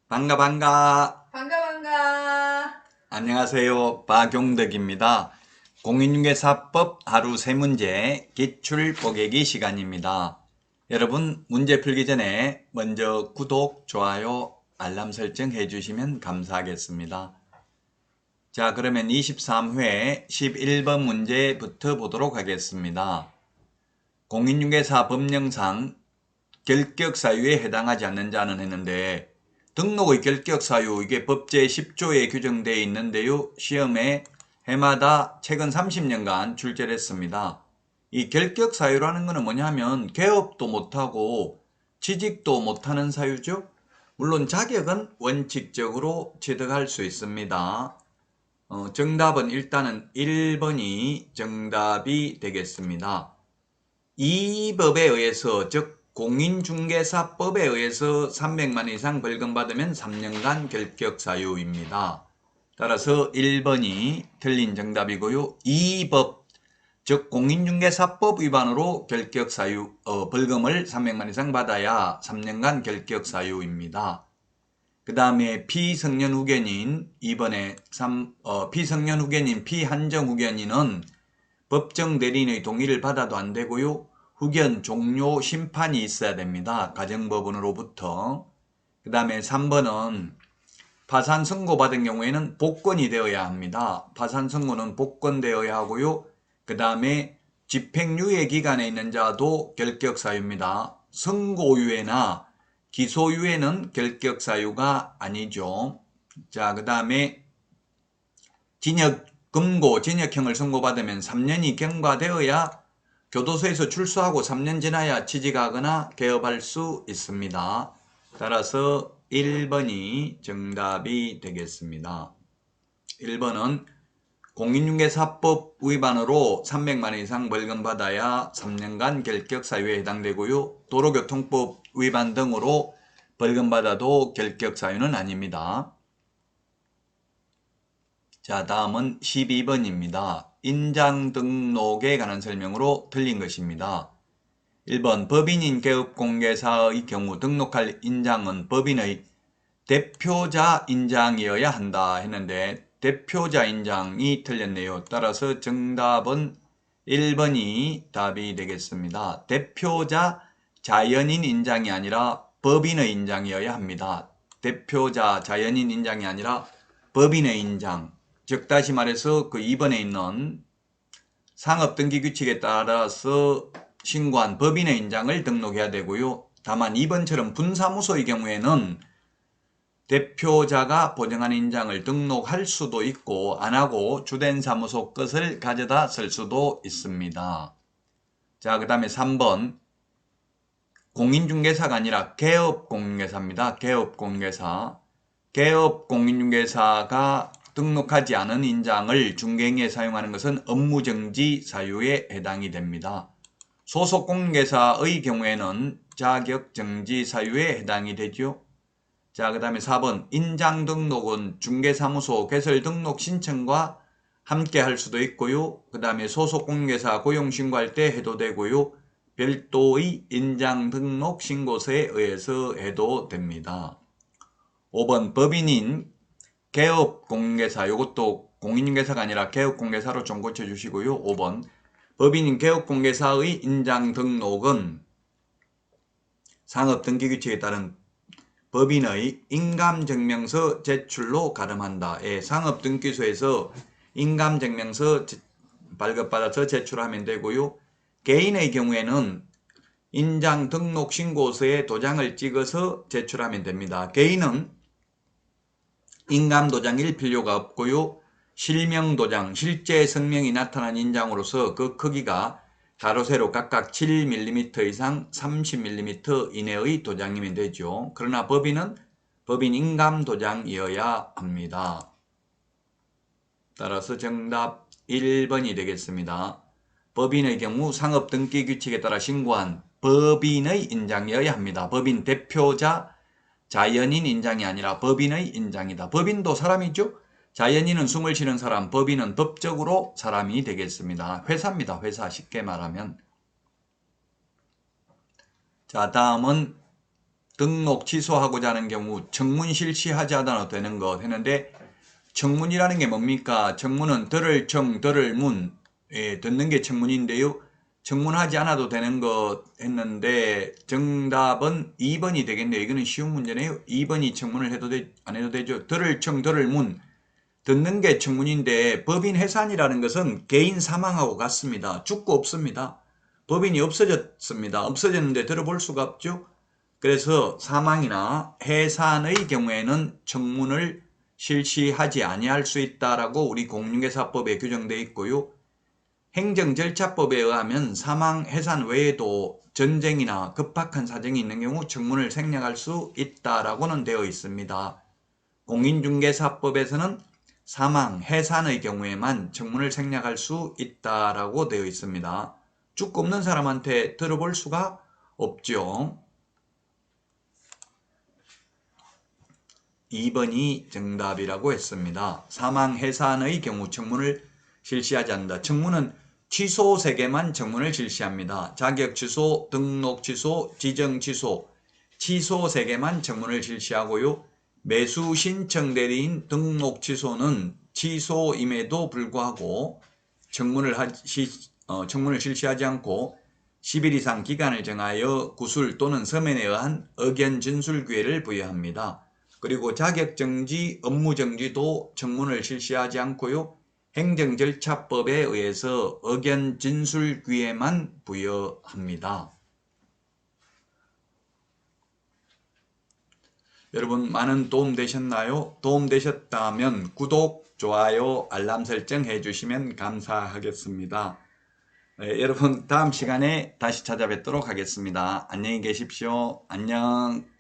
반가 반가. 반가. 안녕하세요. 박용덕입니다. 공인중개사법 하루 세 문제 기출 뽀개기 시간입니다. 여러분 문제 풀기 전에 먼저 구독, 좋아요, 알람 설정 해주시면 감사하겠습니다. 자, 그러면 23회 11번 문제부터 보도록 하겠습니다. 공인중개사 법령상 결격사유에 해당하지 않는 자는 했는데 등록의 결격사유, 이게 법제 10조에 규정되어 있는데요. 시험에 해마다 최근 30년간 출제를 했습니다. 이 결격사유라는 것은 뭐냐면 개업도 못하고 취직도 못하는 사유죠. 물론 자격은 원칙적으로 취득할 수 있습니다. 정답은 일단은 1번이 정답이 되겠습니다. 이 법에 의해서, 즉 공인중개사법에 의해서 300만 이상 벌금 받으면 3년간 결격사유입니다. 따라서 1번이 틀린 정답이고요. 이 법, 즉 공인중개사법 위반으로 결격사유, 벌금을 300만 이상 받아야 3년간 결격사유입니다. 그 다음에 피성년 후견인, 2번에 피성년 후견인, 피한정 후견인은 법정 대리인의 동의를 받아도 안 되고요. 후견 종료 심판이 있어야 됩니다. 가정법원으로부터. 그 다음에 3번은 파산 선고 받은 경우에는 복권이 되어야 합니다. 파산 선고는 복권되어야 하고요. 그 다음에 집행유예 기간에 있는 자도 결격사유입니다. 선고유예나 기소유예는 결격사유가 아니죠. 자, 그 다음에 금고, 징역형을 선고받으면 3년이 경과되어야 교도소에서 출소하고 3년 지나야 취직하거나 개업할 수 있습니다. 따라서 1번이 정답이 되겠습니다. 1번은 공인중개사법 위반으로 300만 원 이상 벌금 받아야 3년간 결격사유에 해당되고요. 도로교통법 위반 등으로 벌금 받아도 결격사유는 아닙니다. 자, 다음은 12번입니다. 인장 등록에 관한 설명으로 틀린 것입니다. 1번 법인인 개업공개사의 경우 등록할 인장은 법인의 대표자 인장이어야 한다 했는데 대표자 인장이 틀렸네요. 따라서 정답은 1번이 답이 되겠습니다. 대표자 자연인 인장이 아니라 법인의 인장이어야 합니다. 대표자 자연인 인장이 아니라 법인의 인장. 즉 다시 말해서 그 2번에 있는 상업등기규칙에 따라서 신고한 법인의 인장을 등록해야 되고요. 다만 2번처럼 분사무소의 경우에는 대표자가 보증한 인장을 등록할 수도 있고 안하고 주된 사무소 것을 가져다 쓸 수도 있습니다. 자, 그 다음에 3번 공인중개사가 아니라 개업공인중개사입니다. 개업공인중개사. 개업공인중개사가 등록하지 않은 인장을 중개행위에 사용하는 것은 업무정지 사유에 해당이 됩니다. 소속공인중개사의 경우에는 자격정지 사유에 해당이 되죠. 자, 그 다음에 4번 인장 등록은 중개사무소 개설 등록 신청과 함께 할 수도 있고요. 그 다음에 소속공인중개사 고용신고할 때 해도 되고요. 별도의 인장 등록 신고서에 의해서 해도 됩니다. 5번 법인인 개업공개사, 이것도 공인중개사가 아니라 개업공개사로 좀 고쳐주시고요. 5번 법인인 개업공개사의 인장 등록은 상업등기규칙에 따른 법인의 인감증명서 제출로 가름한다. 예, 상업등기소에서 인감증명서 발급받아서 제출하면 되고요. 개인의 경우에는 인장 등록 신고서에 도장을 찍어서 제출하면 됩니다. 개인은 인감도장일 필요가 없고요. 실명도장, 실제 성명이 나타난 인장으로서 그 크기가 가로 세로 각각 7mm 이상 30mm 이내의 도장이면 되죠. 그러나 법인은 법인 인감도장이어야 합니다. 따라서 정답 1번이 되겠습니다. 법인의 경우 상업등기규칙에 따라 신고한 법인의 인장이어야 합니다. 법인 대표자 자연인 인장이 아니라 법인의 인장이다. 법인도 사람이죠. 자연인은 숨을 쉬는 사람, 법인은 법적으로 사람이 되겠습니다. 회사입니다. 회사 쉽게 말하면. 자, 다음은 등록 취소하고자 하는 경우 청문 실시하지 않아도 되는 것 했는데, 청문이라는 게 뭡니까? 청문은 들을 청, 들을 문, 듣는 게 청문인데요. 청문하지 않아도 되는 것 했는데 정답은 2번이 되겠네요. 이거는 쉬운 문제네요. 2번이 청문을 해도 안 해도 되죠. 들을 청, 들을 문, 듣는 게 청문인데 법인 해산이라는 것은 개인 사망하고 같습니다. 죽고 없습니다. 법인이 없어졌습니다. 없어졌는데 들어볼 수가 없죠. 그래서 사망이나 해산의 경우에는 청문을 실시하지 아니할 수 있다라고 우리 공인중개사법에 규정되어 있고요. 행정절차법에 의하면 사망, 해산 외에도 전쟁이나 급박한 사정이 있는 경우 청문을 생략할 수 있다라고는 되어 있습니다. 공인중개사법에서는 사망, 해산의 경우에만 청문을 생략할 수 있다라고 되어 있습니다. 죽고 없는 사람한테 들어볼 수가 없죠. 2번이 정답이라고 했습니다. 사망, 해산의 경우 청문을 실시하지 않는다. 청문은 취소 3개만 청문을 실시합니다. 자격 취소, 등록 취소, 지정 취소, 취소 3개만 청문을 실시하고요. 매수 신청 대리인 등록 취소는 취소임에도 불구하고 청문을 실시하지 않고 10일 이상 기간을 정하여 구술 또는 서면에 의한 의견 진술 기회를 부여합니다. 그리고 자격정지, 업무정지도 청문을 실시하지 않고요. 행정절차법에 의해서 의견 진술 기회만 부여합니다. 여러분 많은 도움 되셨나요? 도움 되셨다면 구독, 좋아요, 알람 설정 해주시면 감사하겠습니다. 여러분 다음 시간에 다시 찾아뵙도록 하겠습니다. 안녕히 계십시오. 안녕.